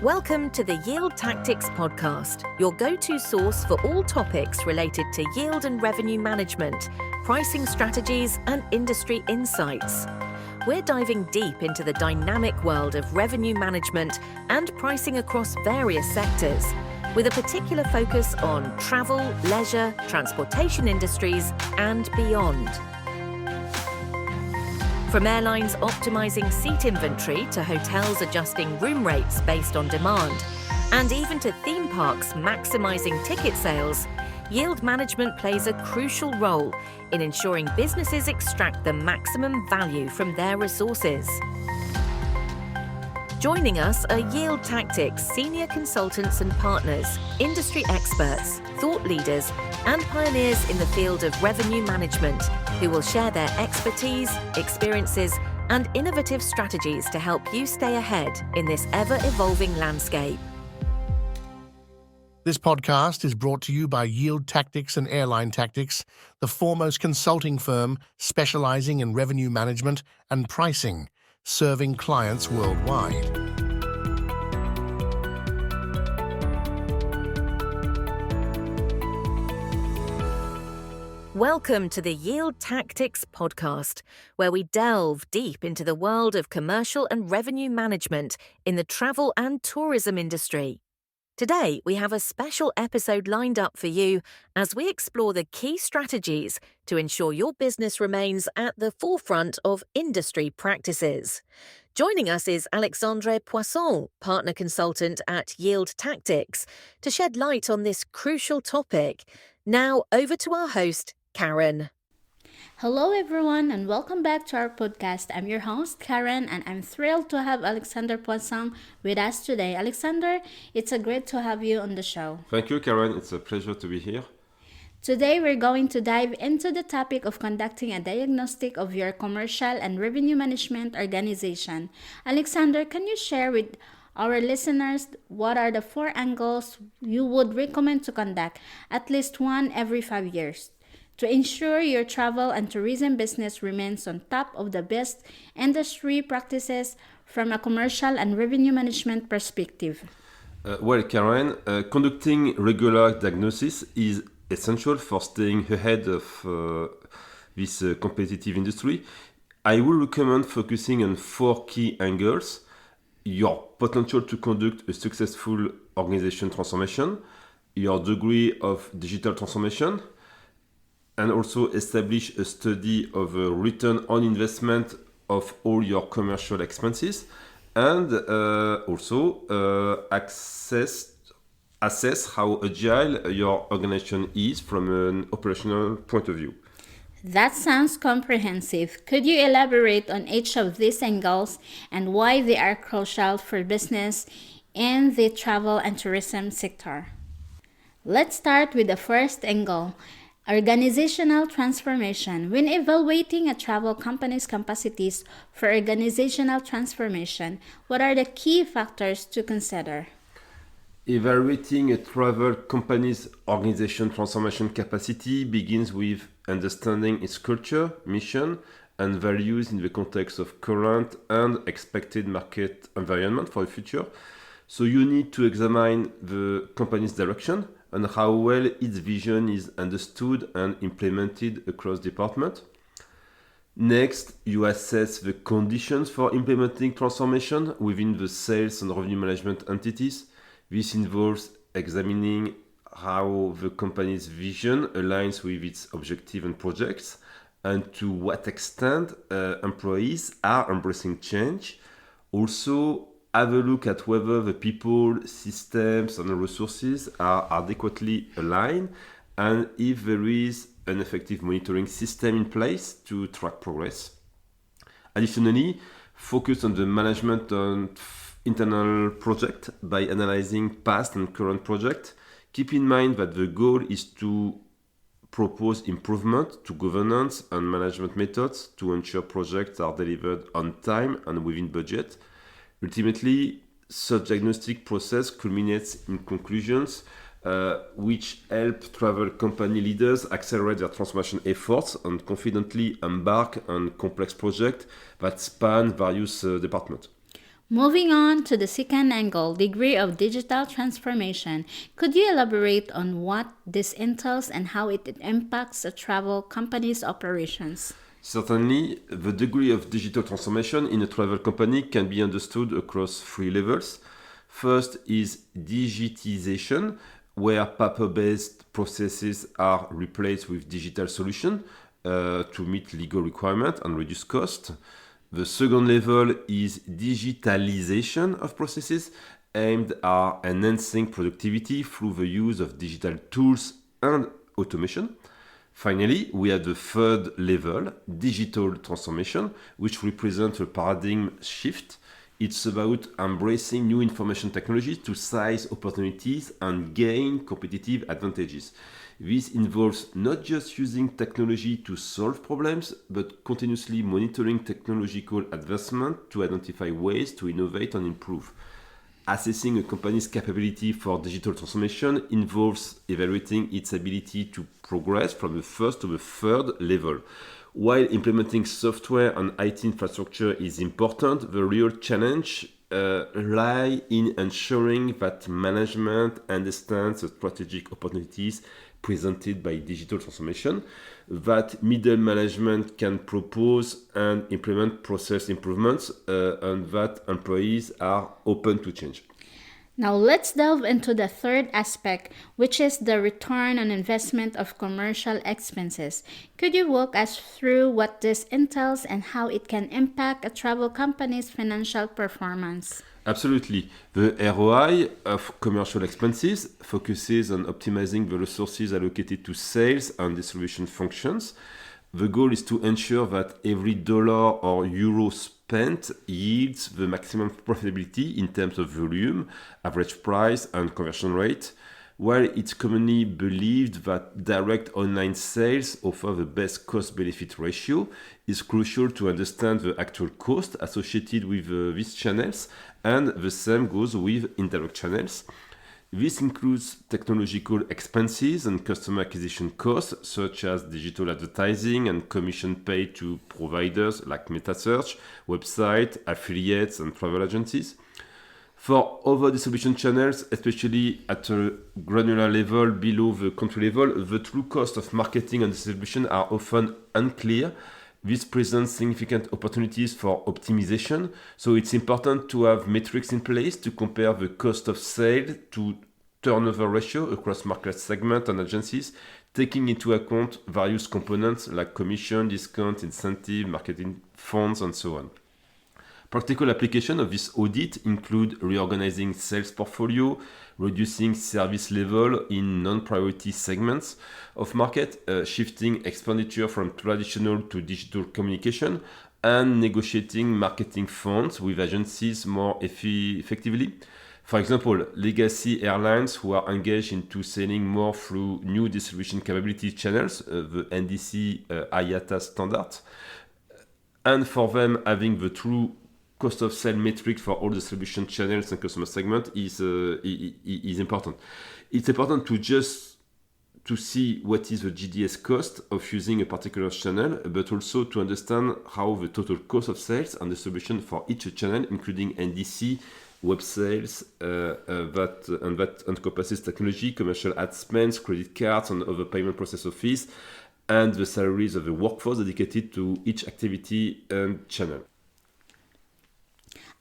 Welcome to the Yield Tactics podcast, your go-to source for all topics related to yield and revenue management, pricing strategies, and industry insights. We're diving deep into the dynamic world of revenue management and pricing across various sectors, with a particular focus on travel, leisure, transportation industries, and beyond. From airlines optimizing seat inventory to hotels adjusting room rates based on demand, and even to theme parks maximizing ticket sales, yield management plays a crucial role in ensuring businesses extract the maximum value from their resources. Joining us are Yield Tactics senior consultants and partners, industry experts, thought leaders, and pioneers in the field of revenue management, who will share their expertise, experiences, and innovative strategies to help you stay ahead in this ever-evolving landscape. This podcast is brought to you by Yield Tactics and Airline Tactics, the foremost consulting firm specializing in revenue management and pricing, serving clients worldwide. Welcome to the Yield Tactics podcast, where we delve deep into the world of commercial and revenue management in the travel and tourism industry. Today, we have a special episode lined up for you as we explore the key strategies to ensure your business remains at the forefront of industry practices. Joining us is Alexandre Poisson, partner consultant at Yield Tactics, to shed light on this crucial topic. Now, over to our host, Karen. Hello everyone and welcome back to our podcast. I'm your host Karen and I'm thrilled to have Alexandre Poisson with us today. Alexandre, it's great to have you on the show. Thank you, Karen. It's a pleasure to be here. Today we're going to dive into the topic of conducting a diagnostic of your commercial and revenue management organization. Alexandre, can you share with our listeners what are the 4 angles you would recommend to conduct, at least one every 5 years, to ensure your travel and tourism business remains on top of the best industry practices from a commercial and revenue management perspective? Well, Karen, conducting regular diagnosis is essential for staying ahead of this competitive industry. I will recommend focusing on 4 key angles: your potential to conduct a successful organization transformation, your degree of digital transformation, and also establish a study of a return on investment of all your commercial expenses, and assess how agile your organization is from an operational point of view. That sounds comprehensive. Could you elaborate on each of these angles and why they are crucial for business in the travel and tourism sector? Let's start with the first angle: organizational transformation. When evaluating a travel company's capacities for organizational transformation, what are the key factors to consider? Evaluating a travel company's organization transformation capacity begins with understanding its culture, mission, and values in the context of current and expected market environment for the future. So you need to examine the company's direction and how well its vision is understood and implemented across departments. Next, you assess the conditions for implementing transformation within the sales and revenue management entities. This involves examining how the company's vision aligns with its objective and projects, and to what extent employees are embracing change. Also, have a look at whether the people, systems, and resources are adequately aligned, and if there is an effective monitoring system in place to track progress. Additionally, focus on the management of internal project by analyzing past and current projects. Keep in mind that the goal is to propose improvement to governance and management methods to ensure projects are delivered on time and within budget. Ultimately, such diagnostic process culminates in conclusions which help travel company leaders accelerate their transformation efforts and confidently embark on complex projects that span various departments. Moving on to the second angle, degree of digital transformation. Could you elaborate on what this entails and how it impacts a travel company's operations? Certainly, the degree of digital transformation in a travel company can be understood across three levels. First is digitization, where paper-based processes are replaced with digital solutions to meet legal requirements and reduce cost. The second level is digitalization of processes aimed at enhancing productivity through the use of digital tools and automation. Finally, we have the third level, digital transformation, which represents a paradigm shift. It's about embracing new information technologies to seize opportunities and gain competitive advantages. This involves not just using technology to solve problems, but continuously monitoring technological advancement to identify ways to innovate and improve. Assessing a company's capability for digital transformation involves evaluating its ability to progress from the first to the third level. While implementing software and IT infrastructure is important, the real challenge lies in ensuring that management understands the strategic opportunities presented by digital transformation, that middle management can propose and implement process improvements, and that employees are open to change. Now let's delve into the third aspect, which is the return on investment of commercial expenses. Could you walk us through what this entails and how it can impact a travel company's financial performance? Absolutely. The ROI of commercial expenses focuses on optimizing the resources allocated to sales and distribution functions. The goal is to ensure that every dollar or euro spent yields the maximum profitability in terms of volume, average price, and conversion rate. While it's commonly believed that direct online sales offer the best cost-benefit ratio, it's crucial to understand the actual cost associated with these channels, and the same goes with indirect channels. This includes technological expenses and customer acquisition costs, such as digital advertising and commission paid to providers like MetaSearch, website, affiliates, and travel agencies. For other distribution channels, especially at a granular level below the country level, the true cost of marketing and distribution are often unclear. This presents significant opportunities for optimization, so it's important to have metrics in place to compare the cost of sale to turnover ratio across market segments and agencies, taking into account various components like commission, discount, incentive, marketing funds, and so on. Practical application of this audit include reorganizing sales portfolio, reducing service level in non-priority segments of market, shifting expenditure from traditional to digital communication, and negotiating marketing funds with agencies more effectively. For example, legacy airlines who are engaged into selling more through new distribution capability channels, the NDC IATA standard, and for them having the true cost of sale metric for all distribution channels and customer segment is important. It's important to see what is the GDS cost of using a particular channel, but also to understand how the total cost of sales and distribution for each channel, including NDC, web sales, that encompasses technology, commercial ad spends, credit cards, and other payment processor fees, and the salaries of the workforce dedicated to each activity and channel.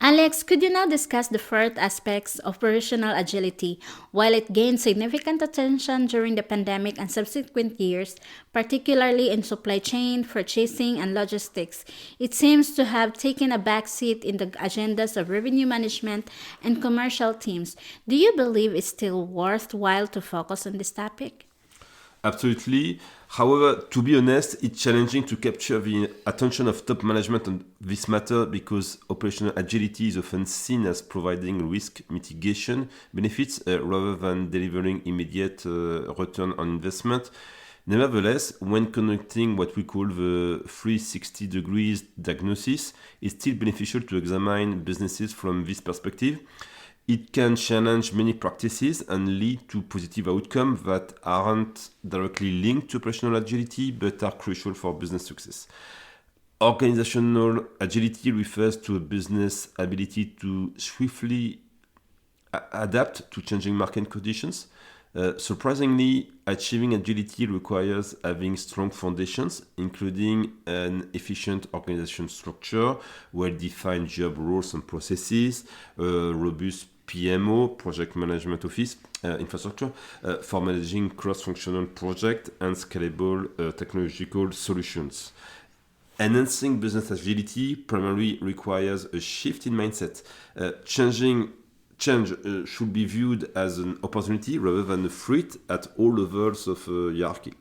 Alex, could you now discuss the fourth aspects of operational agility? While it gained significant attention during the pandemic and subsequent years, particularly in supply chain, purchasing, and logistics, it seems to have taken a backseat in the agendas of revenue management and commercial teams. Do you believe it's still worthwhile to focus on this topic? Absolutely. However, to be honest, it's challenging to capture the attention of top management on this matter because operational agility is often seen as providing risk mitigation benefits rather than delivering immediate return on investment. Nevertheless, when conducting what we call the 360 degrees diagnosis, it's still beneficial to examine businesses from this perspective. It can challenge many practices and lead to positive outcomes that aren't directly linked to operational agility but are crucial for business success. Organizational agility refers to a business ability to swiftly adapt to changing market conditions. Surprisingly, achieving agility requires having strong foundations, including an efficient organization structure, well-defined job roles and processes, robust PMO, project management office, infrastructure, for managing cross-functional projects and scalable technological solutions. Enhancing business agility primarily requires a shift in mindset. Change should be viewed as an opportunity rather than a threat at all levels of hierarchy.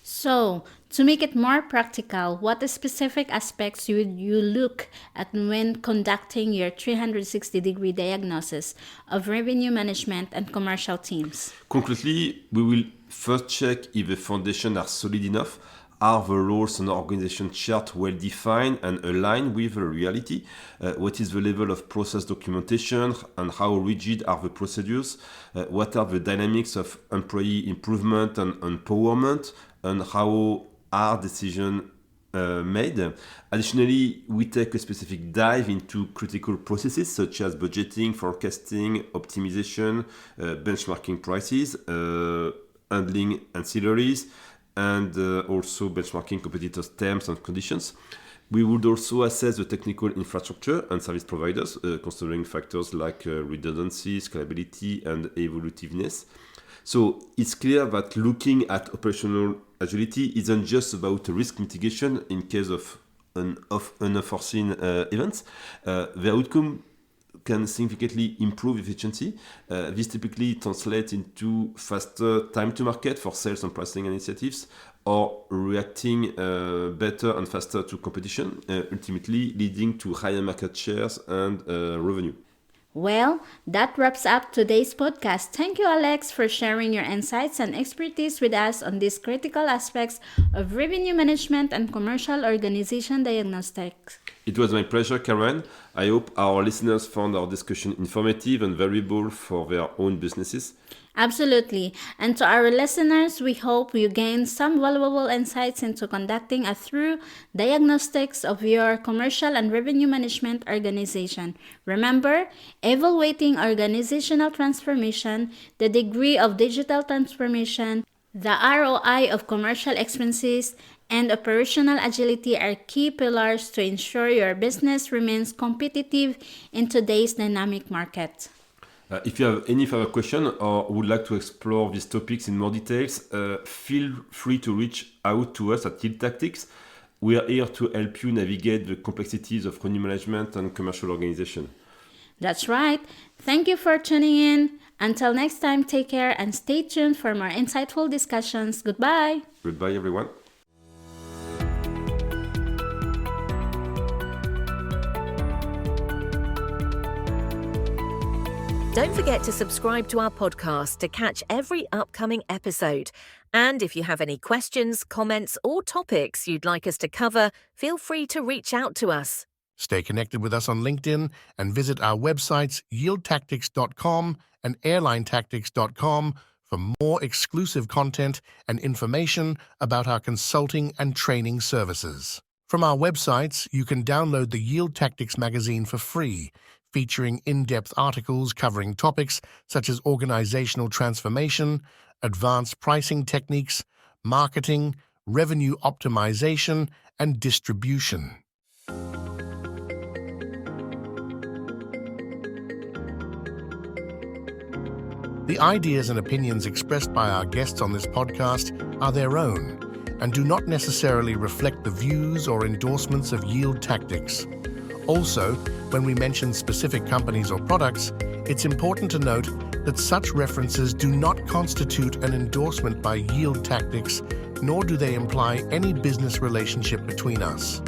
So, to make it more practical, what specific aspects would you look at when conducting your 360-degree diagnosis of revenue management and commercial teams? Concretely, we will first check if the foundations are solid enough. Are the roles and organization chart well defined and aligned with the reality? What is the level of process documentation and how rigid are the procedures? What are the dynamics of employee improvement and empowerment? And how are decisions made? Additionally, we take a specific dive into critical processes such as budgeting, forecasting, optimization, benchmarking prices, handling ancillaries, and also benchmarking competitors' terms and conditions. We would also assess the technical infrastructure and service providers, considering factors like redundancy, scalability, and evolutiveness. So it's clear that looking at operational agility isn't just about risk mitigation in case of unforeseen events. The outcome can significantly improve efficiency. This typically translates into faster time to market for sales and pricing initiatives, or reacting better and faster to competition, ultimately leading to higher market shares and revenue. Well, that wraps up today's podcast. Thank you, Alex, for sharing your insights and expertise with us on these critical aspects of revenue management and commercial organization diagnostics. It was my pleasure, Karen. I hope our listeners found our discussion informative and valuable for their own businesses. Absolutely. And to our listeners, we hope you gained some valuable insights into conducting a thorough diagnostics of your commercial and revenue management organization. Remember, evaluating organizational transformation, the degree of digital transformation, the ROI of commercial expenses, and operational agility are key pillars to ensure your business remains competitive in today's dynamic market. If you have any further question or would like to explore these topics in more details, feel free to reach out to us at Yield Tactics. We are here to help you navigate the complexities of revenue management and commercial organization. That's right. Thank you for tuning in. Until next time, take care and stay tuned for more insightful discussions. Goodbye. Goodbye, everyone. Don't forget to subscribe to our podcast to catch every upcoming episode. And if you have any questions, comments, or topics you'd like us to cover, feel free to reach out to us. Stay connected with us on LinkedIn and visit our websites yieldtactics.com and airlinetactics.com for more exclusive content and information about our consulting and training services. From our websites, you can download the Yield Tactics magazine for free, featuring in-depth articles covering topics such as organizational transformation, advanced pricing techniques, marketing, revenue optimization, and distribution. The ideas and opinions expressed by our guests on this podcast are their own and do not necessarily reflect the views or endorsements of Yield Tactics. Also, when we mention specific companies or products, it's important to note that such references do not constitute an endorsement by Yield Tactics, nor do they imply any business relationship between us.